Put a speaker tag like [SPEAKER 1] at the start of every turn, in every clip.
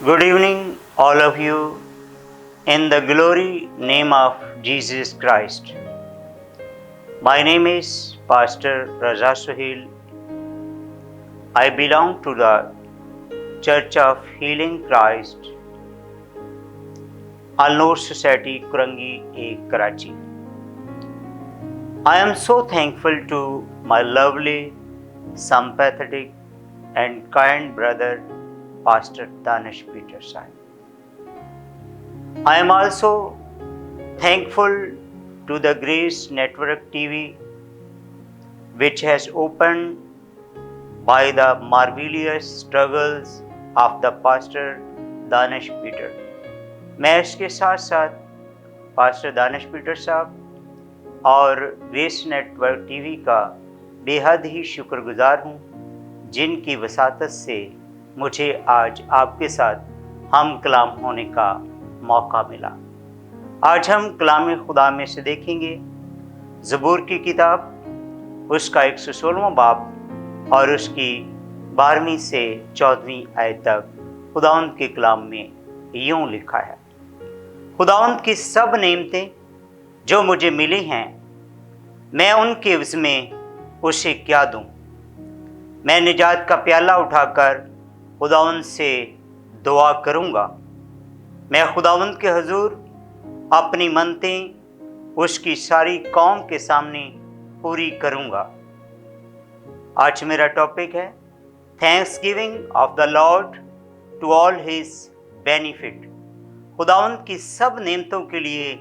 [SPEAKER 1] Good evening, all of you, in the glory name of Jesus Christ. My name is Pastor Raja Suhail. I belong to the Church of Healing Christ, Al-Noor Society, Kurangi, Karachi. I am so thankful to my lovely, sympathetic, and kind brother, Pastor Danish Peter Sahib. I am also thankful to the Grace Network TV, which has opened by the marvelous struggles of the Pastor Danish Peter. मैं इसके साथ साथ pastor Danish Peter साहब और grace network TV का बेहद ही शुक्रगुजार हूँ, जिनकी वसातत से मुझे आज आपके साथ हम कलाम होने का मौका मिला। आज हम कलाम खुदा में से देखेंगे ज़बूर की किताब, उसका 116वां बाब और उसकी 12वीं से 14वीं आयत तक खुदावंद के कलाम में यूँ लिखा है। खुदावंद की सब नेमतें जो मुझे मिली हैं, मैं उनके एवज़ में उसे क्या दूँ। मैं निजात का प्याला उठाकर खुदावंद से दुआ करूँगा। मैं खुदावंद के हुजूर अपनी मन्नतें उसकी सारी कौम के सामने पूरी करूँगा। आज मेरा टॉपिक है thanks giving of the lord to all his benefit. खुदावंद की सब नेमतों के लिए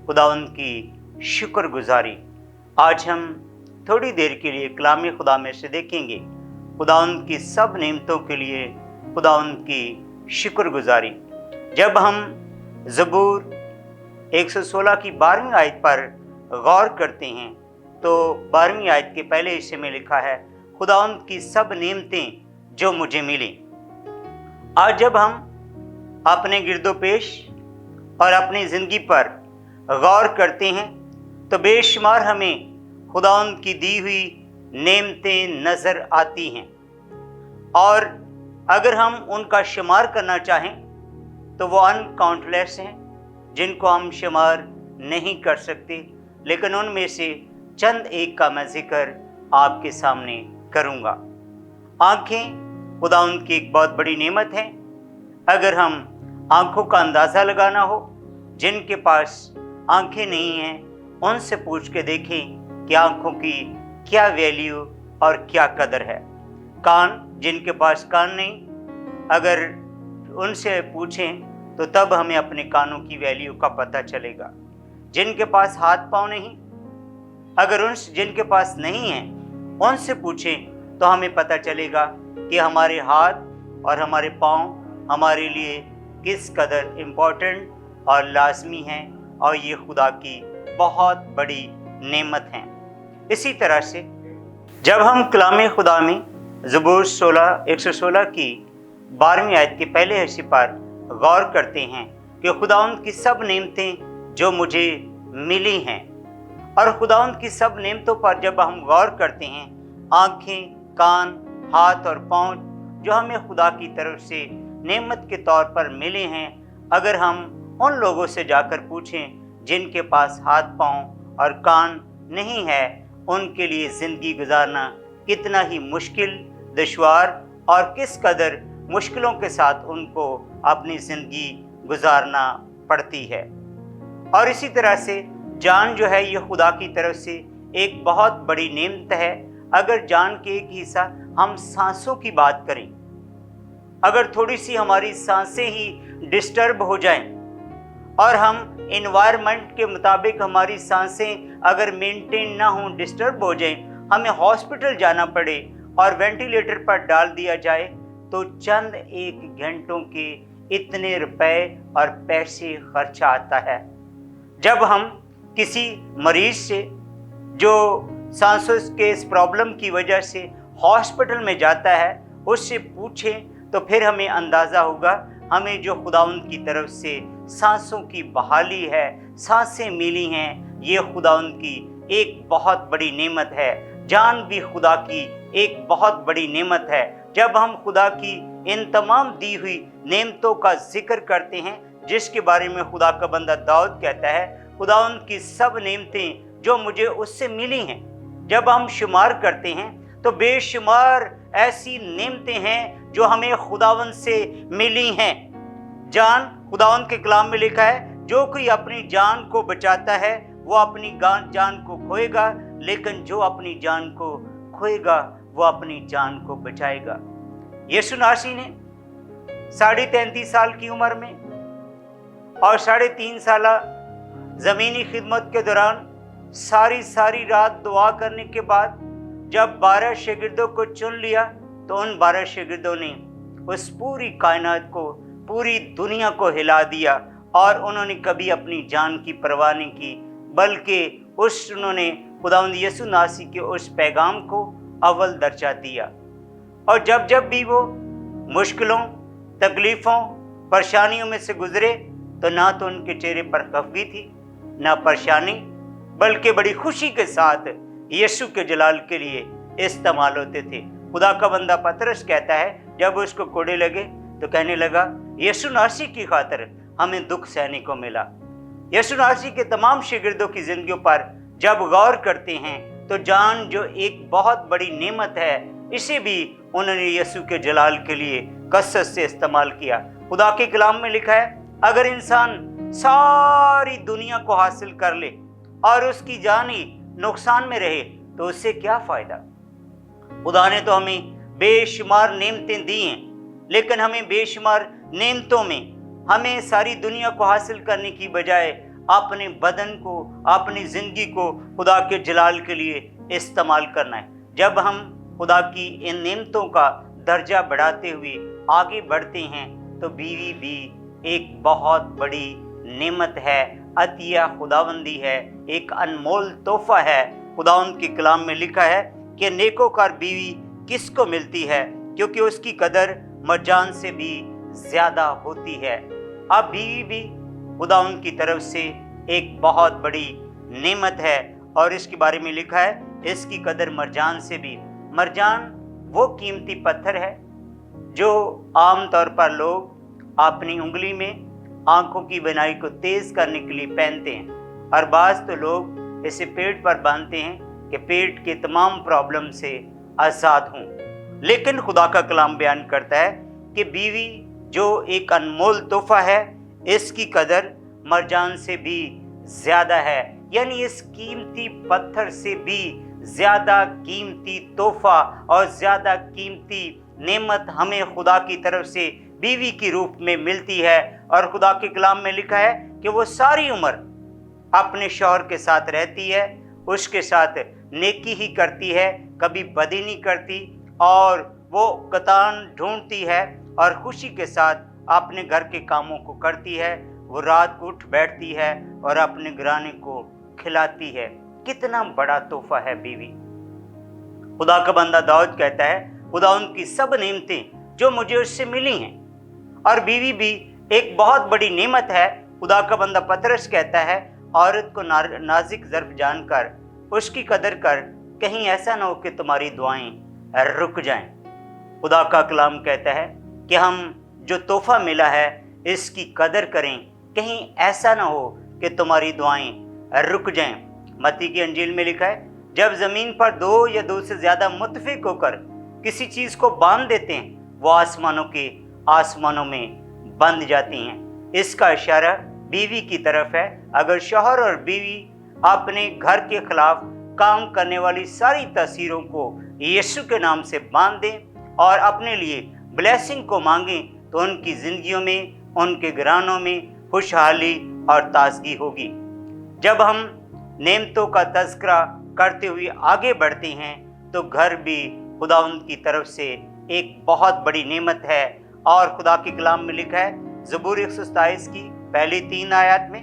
[SPEAKER 1] खुदावंद की शुक्रगुजारी। आज हम थोड़ी देर के लिए कलाम खुदा में से देखेंगे खुदावंद की सब नेमतों के लिए खुदावंद की शुक्रगुजारी। जब हम ज़बूर 116 की 12वीं आयत पर गौर करते हैं तो 12वीं आयत के पहले हिस्से में लिखा है खुदावंद की सब नेमतें जो मुझे मिली। आज जब हम अपने गिरदोपेश और अपनी ज़िंदगी पर गौर करते हैं तो बेशुमार हमें खुदावंद की दी हुई नेमतें नज़र आती हैं, और अगर हम उनका शुमार करना चाहें तो वो अनकाउंटलेस हैं, जिनको हम शुमार नहीं कर सकते। लेकिन उनमें से चंद एक का मैं जिक्र आपके सामने करूँगा। आँखें खुदावंद की एक बहुत बड़ी नेमत है। अगर हम आँखों का अंदाज़ा लगाना हो, जिनके पास आँखें नहीं हैं उनसे पूछ के देखें कि आँखों की क्या वैल्यू और क्या कदर है। कान, जिनके पास कान नहीं, अगर उनसे पूछें तो तब हमें अपने कानों की वैल्यू का पता चलेगा। जिनके पास हाथ पाँव नहीं, अगर जिनके पास नहीं है उनसे पूछें तो हमें पता चलेगा कि हमारे हाथ और हमारे पाँव हमारे लिए किस कदर इम्पोर्टेंट और लाजमी हैं, और ये खुदा की बहुत बड़ी नेमत हैं। इसी तरह से जब हम कलाम खुदा में ज़बूर 116 की 12वीं आयत के पहले हिस्से पर गौर करते हैं कि खुदावंद की सब नेमतें जो मुझे मिली हैं, और खुदावंद की सब नेमतों पर जब हम गौर करते हैं, आँखें, कान, हाथ और पाँव जो हमें खुदा की तरफ से नेमत के तौर पर मिले हैं, अगर हम उन लोगों से जाकर पूछें जिनके पास हाथ, पाँव और कान नहीं है, उनके लिए ज़िंदगी गुजारना कितना ही मुश्किल, दुश्वार और किस कदर मुश्किलों के साथ उनको अपनी ज़िंदगी गुजारना पड़ती है। और इसी तरह से जान जो है ये खुदा की तरफ से एक बहुत बड़ी नेमत है। अगर जान के एक हिस्सा हम सांसों की बात करें, अगर थोड़ी सी हमारी सांसें ही डिस्टर्ब हो जाएं और हम इन्वायरमेंट के मुताबिक हमारी सांसें अगर मेंटेन ना हों, डिस्टर्ब हो जाएं, हमें हॉस्पिटल जाना पड़े और वेंटिलेटर पर डाल दिया जाए, तो चंद एक घंटों के इतने रुपए और पैसे खर्चा आता है। जब हम किसी मरीज से जो सांसों के इस प्रॉब्लम की वजह से हॉस्पिटल में जाता है, उससे पूछें तो फिर हमें अंदाज़ा होगा हमें जो खुदावंद की तरफ से सांसों की बहाली है, सांसें मिली हैं, ये खुदावंद की एक बहुत बड़ी नेमत है। जान भी खुदा की एक बहुत बड़ी नेमत है। जब हम खुदा की इन तमाम दी हुई नेमतों का जिक्र करते हैं, जिसके बारे में खुदा का बंदा दाऊद कहता है, खुदावंद की सब नेमतें जो मुझे उससे मिली हैं, जब हम शुमार करते हैं तो बेशुमार ऐसी नेमतें हैं जो हमें खुदावंद से मिली हैं। जान, खुदावंद के कलाम में लिखा है, जो कोई अपनी जान को बचाता है वो अपनी जान को खोएगा, लेकिन जो अपनी जान को खोएगा वो अपनी जान को बचाएगा। यीशु नासी ने 33.5 साल की उम्र में और 3.5 साल ज़मीनी खिदमत के दौरान सारी रात दुआ करने के बाद जब 12 शागिर्दों को चुन लिया, तो उन 12 शागिर्दों ने उस पूरी कायनात को, पूरी दुनिया को हिला दिया और उन्होंने कभी अपनी जान की परवाह नहीं की, बल्कि उन्होंने खुदावंद यीशु नासी के उस पैगाम को अव्वल दर्जा दिया। और जब भी वो मुश्किलों, तकलीफ़ों, परेशानियों में से गुजरे, तो ना तो उनके चेहरे पर खफगी थी, ना परेशानी, बल्कि बड़ी खुशी के साथ यीशु के जलाल के लिए इस्तेमाल होते थे। खुदा का बंदा पतरस कहता है, जब उसको कोड़े लगे तो कहने लगा, यीशु नासी की खातिर हमें दुख सहने को मिला। यीशु नासी के तमाम शागिर्दों की जिंदगियों पर जब गौर करते हैं तो जान जो एक बहुत बड़ी नेमत है, इसे भी उन्होंने यीशु के जलाल के लिए कसरत से इस्तेमाल किया। खुदा के कलाम में लिखा है, अगर इंसान सारी दुनिया को हासिल कर ले और उसकी जान ही नुकसान में रहे तो उससे क्या फ़ायदा। खुदा ने तो हमें बेशुमार नेमतें दी हैं, लेकिन हमें बेशुमार नेमतों में हमें सारी दुनिया को हासिल करने की बजाय अपने बदन को, अपनी ज़िंदगी को खुदा के जलाल के लिए इस्तेमाल करना है। जब हम खुदा की इन नेमतों का दर्जा बढ़ाते हुए आगे बढ़ते हैं तो बीवी भी एक बहुत बड़ी नेमत है, अतिया खुदावंदी है, एक अनमोल तोहफा है। खुदावंद के कलाम में लिखा है कि नेकोकार बीवी किसको मिलती है, क्योंकि उसकी कदर मरजान से भी ज़्यादा होती है। अब बीवी भी खुदावंद की तरफ से एक बहुत बड़ी नेमत है और इसके बारे में लिखा है, इसकी कदर मरजान से भी। मरजान वो कीमती पत्थर है जो आम तौर पर लोग अपनी उंगली में आंखों की बनाई को तेज़ करने के लिए पहनते हैं, और बाज़ तो लोग इसे पेट पर बांधते हैं कि पेट के तमाम प्रॉब्लम से आज़ाद हों। लेकिन खुदा का कलाम बयान करता है कि बीवी जो एक अनमोल तोहफा है, इसकी कदर मरजान से भी ज़्यादा है, यानी इस कीमती पत्थर से भी ज़्यादा कीमती तोहफा और ज़्यादा कीमती नेमत हमें खुदा की तरफ से बीवी के रूप में मिलती है। और खुदा के कलाम में लिखा है कि वो सारी उम्र अपने शौहर के साथ रहती है, उसके साथ नेकी ही करती है, कभी बदी नहीं करती, और वो कतान ढूंढती है और खुशी के साथ अपने घर के कामों को करती है। वो रात को उठ बैठती है और अपने घराने को खिलाती है। कितना बड़ा तोहफा है बीवी। खुदा का बंदा दाऊद कहता है, खुदा उनकी सब नेमतें जो मुझे उससे मिली हैं, और बीवी भी एक बहुत बड़ी नेमत है। खुदा का बंदा पतरस कहता है, औरत को नाजिक ज़र्फ जानकर उसकी कदर कर, कहीं ऐसा ना हो कि तुम्हारी दुआएं रुक जाएं। खुदा का कलाम कहता है कि हम जो तोहफा मिला है इसकी कदर करें, कहीं ऐसा ना हो कि तुम्हारी दुआएं रुक जाएं। मत्ती की अंजील में लिखा है, जब ज़मीन पर दो या दो से ज़्यादा मुत्तफिक होकर किसी चीज़ को बांध देते हैं, वो आसमानों में बंध जाती हैं। इसका इशारा बीवी की तरफ है। अगर शौहर और बीवी अपने घर के खिलाफ काम करने वाली सारी तासीरों को यीशु के नाम से बांध दें और अपने लिए ब्लेसिंग को मांगें, तो उनकी ज़िंदगियों में, उनके घरानों में खुशहाली और ताजगी होगी। जब हम नेमतों का तज़किरा करते हुए आगे बढ़ते हैं तो घर भी खुदावंद की तरफ से एक बहुत बड़ी नेमत है। और खुदा के कलाम में लिखा है ज़बूर 127 की पहली 3 आयत में,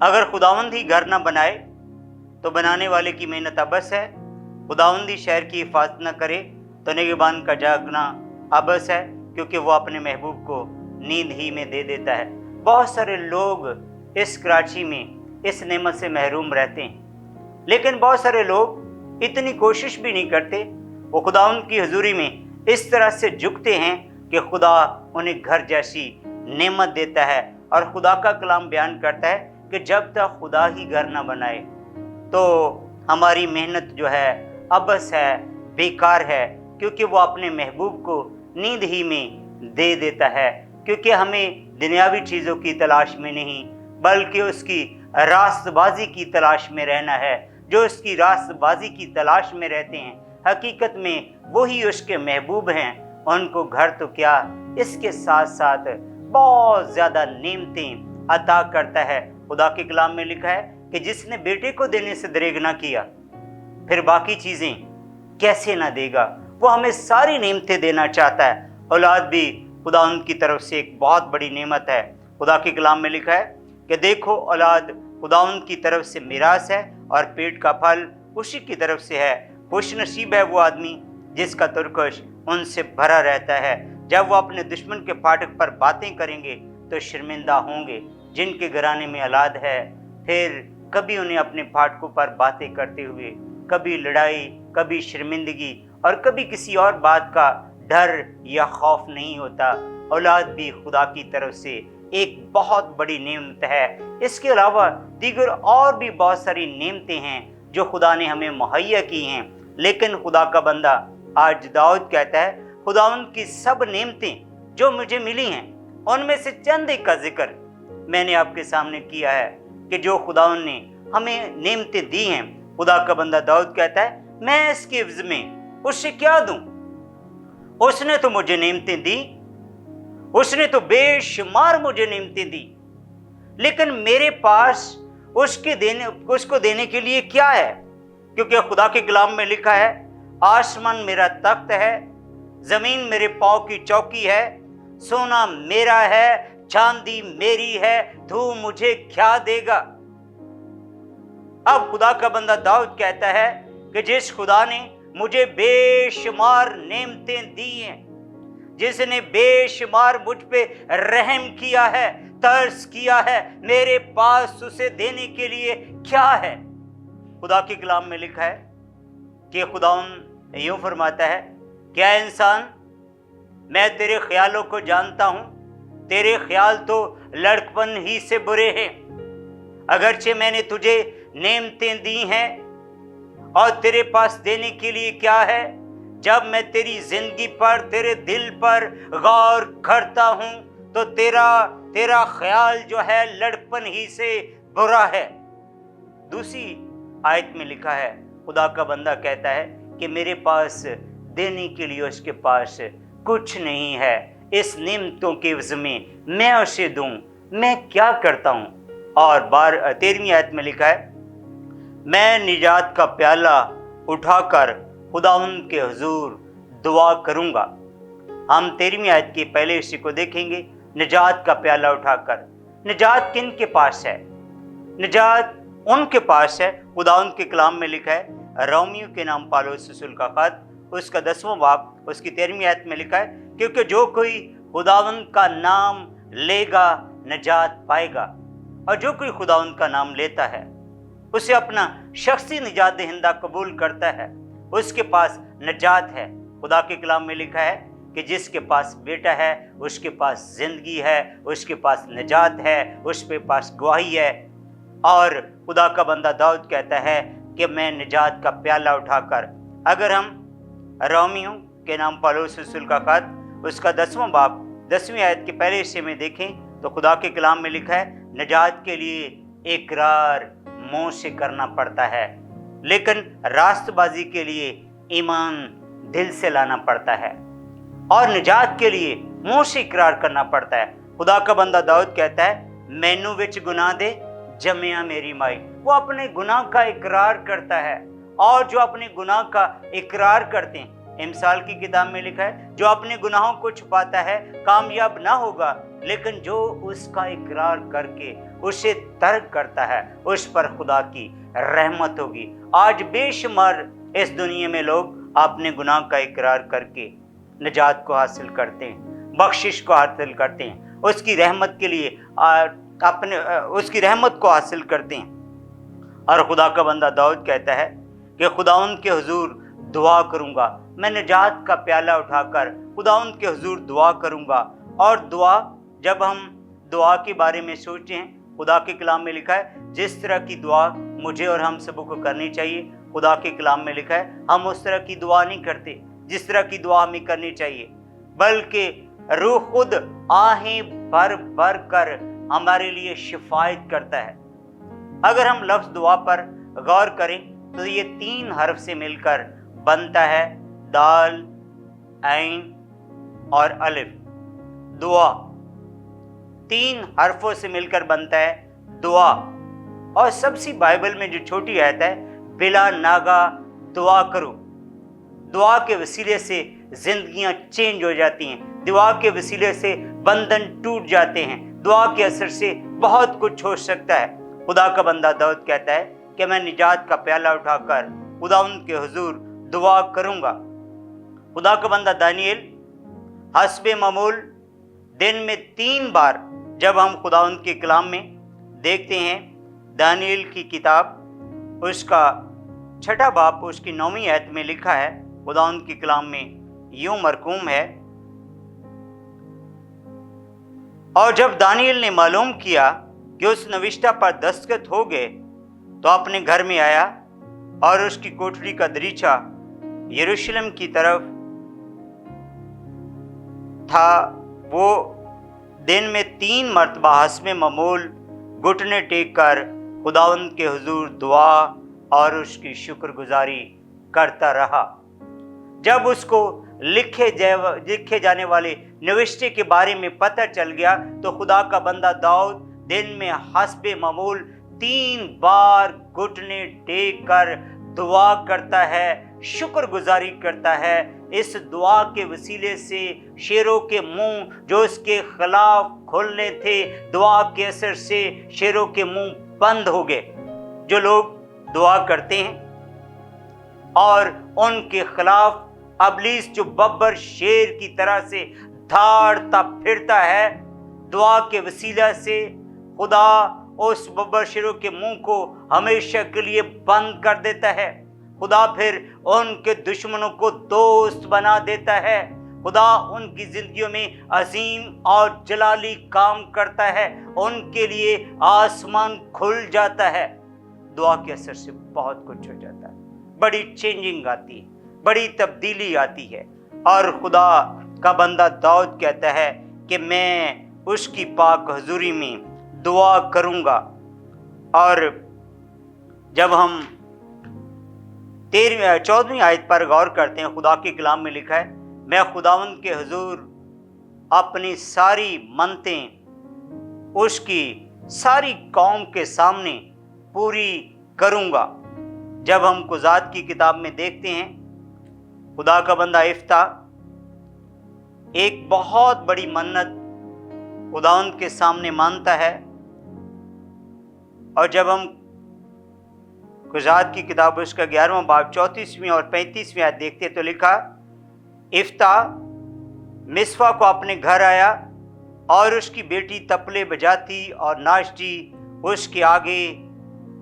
[SPEAKER 1] अगर खुदावंद ही घर न बनाए तो बनाने वाले की मेहनत अबस है, खुदावंद ही शहर की हिफाजत न करे तो निगहबान का जागना अबस है, क्योंकि वो अपने महबूब को नींद ही में दे देता है। बहुत सारे लोग इस कराची में इस नेमत से महरूम रहते हैं, लेकिन बहुत सारे लोग इतनी कोशिश भी नहीं करते वो खुदावंद की हुजूरी में इस तरह से झुकते हैं कि खुदा उन्हें घर जैसी नेमत देता है। और खुदा का कलाम बयान करता है कि जब तक खुदा ही घर ना बनाए तो हमारी मेहनत जो है अबस है, बेकार है, क्योंकि वो अपने महबूब को नींद ही में दे देता है। क्योंकि हमें दुनियावी चीज़ों की तलाश में नहीं बल्कि उसकी रास्तबाजी की तलाश में रहना है। जो उसकी रास्तबाजी की तलाश में रहते हैं हकीकत में वही उसके महबूब हैं। उनको घर तो क्या, इसके साथ साथ बहुत ज़्यादा नेमतें अता करता है। खुदा के कलाम में लिखा है कि जिसने बेटे को देने से दरेग ना किया फिर बाकी चीज़ें कैसे ना देगा। वो हमें सारी नेमतें देना चाहता है। औलाद भी खुदा उनकी तरफ से एक बहुत बड़ी नेमत है। खुदा के कलाम में लिखा है कि देखो औलाद खुदा उनकी तरफ से मिरास है और पेट का फल उसी की तरफ से है। खुश नसीब है वो आदमी जिसका तुरकश उनसे भरा रहता है। जब वो अपने दुश्मन के फाटक पर बातें करेंगे तो शर्मिंदा होंगे। जिनके घराने में औलाद है फिर कभी उन्हें अपने फाटकों पर बातें करते हुए कभी लड़ाई, कभी शर्मिंदगी और कभी किसी और बात का डर या खौफ नहीं होता। औलाद भी खुदा की तरफ से एक बहुत बड़ी नेमत है। इसके अलावा दीगर और भी बहुत सारी नेमतें हैं जो खुदा ने हमें मुहैया की हैं। लेकिन खुदा का बंदा आज दाऊद कहता है खुदावंद की सब नेमतें जो मुझे मिली हैं उनमें से चंद एक का जिक्र मैंने आपके सामने किया है कि जो खुदावंद ने हमें नेमतें दी हैं। खुदा का बंदा दाऊद कहता है मैं इसके एवज में उससे क्या दूं? उसने तो मुझे नेमतें दी, उसने तो बेशुमार मुझे नेमतें दी, लेकिन मेरे पास उसको देने के लिए क्या है? क्योंकि खुदा के कलाम में लिखा है आसमान मेरा तख्त है, जमीन मेरे पांव की चौकी है, सोना मेरा है, चांदी मेरी है, तू मुझे क्या देगा? अब खुदा का बंदा दाऊद कहता है कि जिस खुदा ने मुझे बेशुमार नेमतें दी हैं, जिसने बेशुमार मुझ पे रहम किया है, तरस किया है, मेरे पास उसे देने के लिए क्या है? खुदा के कलाम में लिखा है कि खुदावंद यूं फरमाता है क्या इंसान, मैं तेरे ख्यालों को जानता हूं, तेरे ख्याल तो लड़कपन ही से बुरे हैं। अगरचे मैंने तुझे नेमतें दी हैं और तेरे पास देने के लिए क्या है? जब मैं तेरी जिंदगी पर, तेरे दिल पर गौर करता हूं तो तेरा ख्याल जो है लड़कपन ही से बुरा है। दूसरी आयत में लिखा है खुदा का बंदा कहता है कि मेरे पास देने के लिए उसके पास कुछ नहीं है। इस नेमतों के एवज में मैं उसे दूं, मैं क्या करता हूं? और 13वीं आयत में लिखा है मैं निजात का प्याला उठाकर खुदावंद के हुजूर दुआ करूंगा। हम 13वीं आयत के पहले हिस्से को देखेंगे। निजात का प्याला उठाकर, निजात किन के पास है? निजात उनके पास है। खुदावंद के कलाम में लिखा है रोमियो के नाम पौलुस रसूल का खत उसका 10वां बाब उसकी 13वीं आयत में लिखा है क्योंकि जो कोई खुदावंद का नाम लेगा निजात पाएगा, और जो कोई खुदावंद का नाम लेता है उसे अपना शख्सी निजात दहिंदा कबूल करता है, उसके पास निजात है। खुदा के कलाम में लिखा है कि जिसके पास बेटा है उसके पास जिंदगी है, उसके पास निजात है, उसके पास गवाही है। और खुदा का बंदा दाऊद कहता है कि मैं निजात का प्याला उठाकर, अगर हम रोमियो के नाम पौलुस रसूल का खत उसका 10वां बाब 10वीं आयत के पहले हिस्से में देखें तो खुदा के कलाम में लिखा है निजात के लिए इकरार मुंह से करना पड़ता है, लेकिन रास्तबाजी के लिए ईमान दिल से लाना पड़ता है, और निजात के लिए मुंह से इकरार करना पड़ता है। खुदा का बंदा दाऊद कहता है मैनू विच गुनाह दे जमिया मेरी माई। वो अपने गुनाह का इकरार करता है, और जो अपने गुनाह का इकरार करते हैं, इमसाल की किताब में लिखा है जो अपने गुनाहों को छुपाता है कामयाब ना होगा, लेकिन जो उसका इकरार करके उसे तर्क करता है उस पर खुदा की रहमत होगी। आज बेशुमार इस दुनिया में लोग अपने गुनाह का इकरार करके निजात को हासिल करते हैं, बख्शिश को हासिल करते हैं, उसकी रहमत के लिए उसकी रहमत को हासिल करते हैं। और खुदा का बंदा दाऊद कहता है कि खुदाउन के हुजूर दुआ करूंगा, मैं निजात का प्याला उठाकर खुदावंद के हुजूर दुआ करूँगा। और दुआ, जब हम दुआ के बारे में सोचें, खुदा के कलाम में लिखा है जिस तरह की दुआ मुझे और हम सबों को करनी चाहिए, खुदा के कलाम में लिखा है हम उस तरह की दुआ नहीं करते जिस तरह की दुआ हमें करनी चाहिए, बल्कि रूह खुद आहें भर भर कर हमारे लिए शिफायत करता है। अगर हम लफ्ज़ दुआ पर गौर करें तो ये 3 हर्फ से मिलकर बनता है दाल, ऐन और अलिफ। दुआ 3 हर्फों से मिलकर बनता है दुआ। और सबसे बाइबल में जो छोटी आयत है, बिला नागा दुआ करो। दुआ के वसीले से जिंदगियां चेंज हो जाती हैं, दुआ के वसीले से बंधन टूट जाते हैं, दुआ के असर से बहुत कुछ हो सकता है। खुदा का बंदा दाऊद कहता है कि मैं निजात का प्याला उठाकर खुदावंद के हुजूर दुआ करूंगा। खुदा का बंदा दानियल हस्बे मामूल दिन में 3 बार, जब हम खुदावंद के कलाम में देखते हैं, दानियल की किताब उसका 6 बाब उसकी 9वीं आयत में लिखा है, खुदावंद के कलाम में यूं मरकूम है, और जब दानियल ने मालूम किया कि उस नविश्ता पर दस्तखत हो गए तो अपने घर में आया और उसकी कोठरी का दरीचा यरूशलेम की तरफ था। वो दिन में 3 मरतबा हस्बे मामूल घुटने टेक कर खुदावंद के हुजूर दुआ और उसकी शुक्रगुजारी करता रहा। जब उसको लिखे जाने वाले नविश्ते के बारे में पता चल गया तो खुदा का बंदा दाऊद दिन में हस्बे मामूल 3 बार घुटने टेक कर दुआ करता है, शुक्रगुजारी करता है। इस दुआ के वसीले से शेरों के मुंह जो उसके खिलाफ खुलने थे, दुआ के असर से शेरों के मुंह बंद हो गए। जो लोग दुआ करते हैं और उनके खिलाफ अबलीस जो बब्बर शेर की तरह से धाड़ता फिरता है, दुआ के वसीला से खुदा उस बब्बर शेरों के मुंह को हमेशा के लिए बंद कर देता है। खुदा फिर उनके दुश्मनों को दोस्त बना देता है। खुदा उनकी जिंदगियों में अजीम और जलाली काम करता है, उनके लिए आसमान खुल जाता है। दुआ के असर से बहुत कुछ हो जाता है, बड़ी चेंजिंग आती है, बड़ी तब्दीली आती है। और खुदा का बंदा दाऊद कहता है कि मैं उसकी पाक हजूरी में दुआ करूंगा। और जब हम 14वीं आयत पर गौर करते हैं, खुदा के कलाम में लिखा है, मैं खुदावंद के हुजूर अपनी सारी मन्नतें उसकी सारी कौम के सामने पूरी करूंगा। जब हम कुज़ात की किताब में देखते हैं, खुदा का बंदा इफ्ता एक बहुत बड़ी मन्नत खुदावंद के सामने मानता है। और जब हम कुज़ात की किताब उसका 11वां बाब 34वीं और 35वीं आयत देखते तो लिखा, इफ्ता मिस्पा को अपने घर आया और उसकी बेटी तपले बजाती और नाचती उसके आगे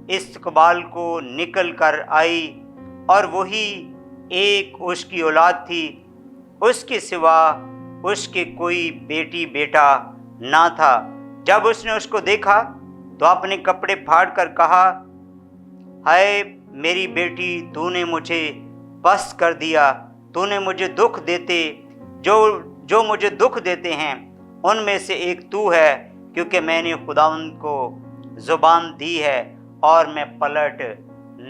[SPEAKER 1] इस्तकबाल को निकल कर आई, और वही एक उसकी औलाद थी, उसके सिवा उसके कोई बेटी बेटा ना था। जब उसने उसको देखा तो अपने कपड़े फाड़ कर कहा, हाय मेरी बेटी, तूने मुझे बस कर दिया, तूने मुझे दुख देते जो मुझे दुख देते हैं उनमें से एक तू है, क्योंकि मैंने खुदावंद को जुबान दी है और मैं पलट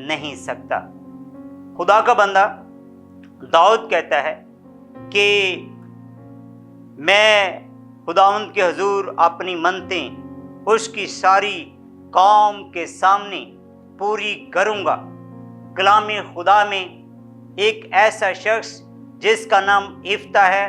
[SPEAKER 1] नहीं सकता। खुदा का बंदा दाऊद कहता है कि मैं खुदावंद के हुजूर अपनी मन्नतें उसकी सारी कौम के सामने पूरी करूंगा। कलाम खुदा में एक ऐसा शख्स जिसका नाम इफ्ता है,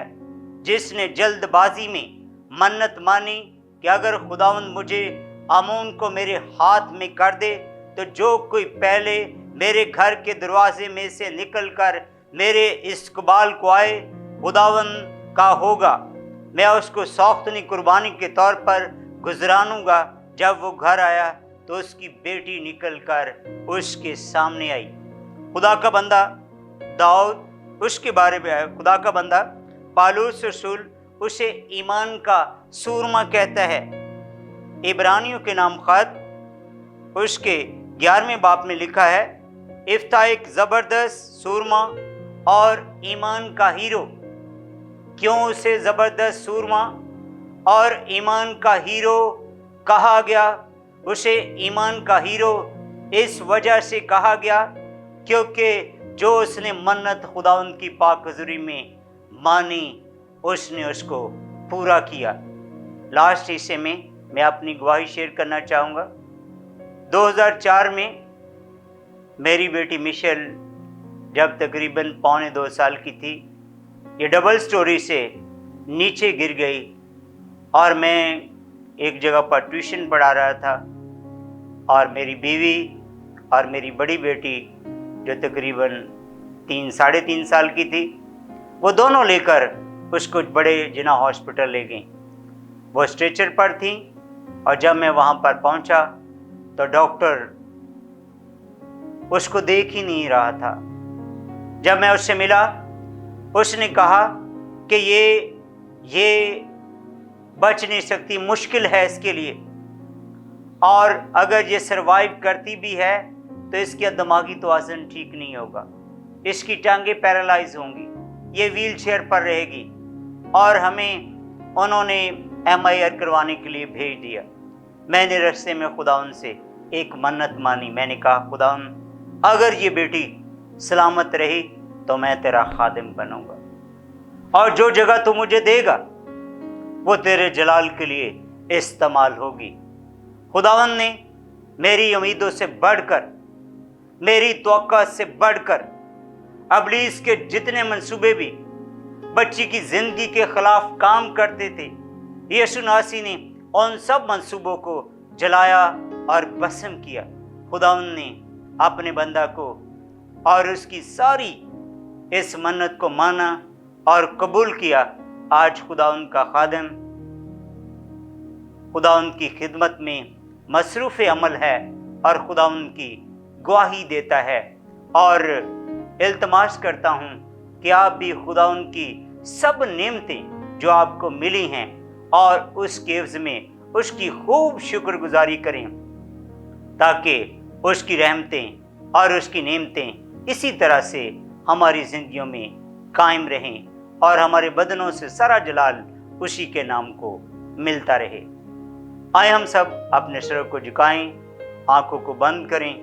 [SPEAKER 1] जिसने जल्दबाजी में मन्नत मानी कि अगर खुदावंद मुझे आमून को मेरे हाथ में कर दे तो जो कोई पहले मेरे घर के दरवाजे में से निकलकर मेरे इस्तकबाल को आए खुदावंद का होगा, मैं उसको सौख्तनी कुर्बानी के तौर पर गुजरानूंगा। जब वो घर आया तो उसकी बेटी निकलकर उसके सामने आई। खुदा का बंदा दाऊद اس کے بارے میں خدا کا بندہ پالوس رسول اسے ایمان کا سورما کہتا ہے۔ عبرانیوں کے نام خط اس کے 11ویں باب میں لکھا ہے، افتح ایک زبردست سورما اور ایمان کا ہیرو۔ کیوں اسے زبردست سورما اور ایمان کا ہیرو کہا گیا؟ اسے ایمان کا ہیرو اس وجہ سے کہا گیا کیونکہ جو اس نے منت خداوند کی پاک حضوری میں مانی، اس نے اس کو پورا کیا۔ لاسٹ حصے میں اپنی گواہی شیئر کرنا چاہوں گا۔ 2004 میں میری بیٹی مشیل جب تقریباً 1.25 سال کی تھی، یہ ڈبل سٹوری سے نیچے گر گئی اور میں ایک جگہ پر ٹیوشن پڑھا رہا تھا، اور میری بیوی اور میری بڑی بیٹی جو تقریباً 3-3.5 سال کی تھی، وہ دونوں لے کر اس کو بڑے جناح ہاسپٹل لے گئیں۔ وہ اسٹریچر پر تھیں، اور جب میں وہاں پر پہنچا تو ڈاکٹر اس کو دیکھ ہی نہیں رہا تھا۔ جب میں اس سے ملا، اس نے کہا کہ یہ بچ نہیں سکتی، مشکل ہے اس کے لیے، اور اگر یہ سروائیو کرتی بھی ہے تو اس کا دماغی توازن ٹھیک نہیں ہوگا، اس کی ٹانگیں پیرالائز ہوں گی، یہ ویل چیئر پر رہے گی۔ اور ہمیں انہوں نے MRI کروانے کے لیے بھیج دیا۔ میں نے رستے میں خداوند سے ایک منت مانی، میں نے کہا خداوند اگر یہ بیٹی سلامت رہی تو میں تیرا خادم بنوں گا، اور جو جگہ تو مجھے دے گا وہ تیرے جلال کے لیے استعمال ہوگی۔ خداوند نے میری امیدوں سے بڑھ کر، میری توقع سے بڑھ کر ابلیس کے جتنے منصوبے بھی بچی کی زندگی کے خلاف کام کرتے تھے، یسوع ناصری نے ان سب منصوبوں کو جلایا اور بسم کیا۔ خداوند نے اپنے بندہ کو اور اس کی ساری اس منت کو مانا اور قبول کیا۔ آج خداوند کا خادم خداوند کی خدمت میں مصروف عمل ہے اور خداوند کی گواہی دیتا ہے، اور التماس کرتا ہوں کہ آپ بھی خداوند کی سب نعمتیں جو آپ کو ملی ہیں اور اس کے عوض میں اس کی خوب شکر گزاری کریں، تاکہ اس کی رحمتیں اور اس کی نعمتیں اسی طرح سے ہماری زندگیوں میں قائم رہیں اور ہمارے بدنوں سے سارا جلال اسی کے نام کو ملتا رہے۔ آئے ہم سب اپنے سروں کو جھکائیں، آنکھوں کو بند کریں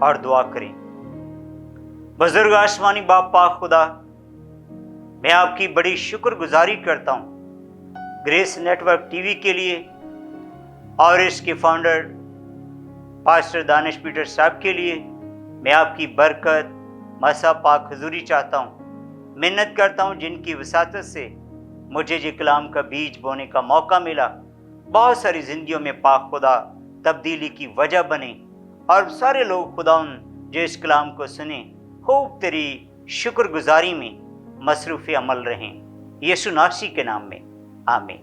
[SPEAKER 1] اور دعا کریں۔ بزرگ آسمانی باپ پاک خدا، میں آپ کی بڑی شکر گزاری کرتا ہوں Grace Network TV کے لیے اور اس کے فاؤنڈر پاسٹر دانش پیٹر صاحب کے لیے۔ میں آپ کی برکت مسا پاک حضوری چاہتا ہوں، منت کرتا ہوں جن کی وساطت سے مجھے یہ کلام کا بیج بونے کا موقع ملا، بہت ساری زندگیوں میں پاک خدا تبدیلی کی وجہ بنے، اور سارے لوگ خداوند جو اس کلام کو سنیں خوب تیری شکر گزاری میں مصروف عمل رہیں، یسوع ناصری کے نام میں آمین۔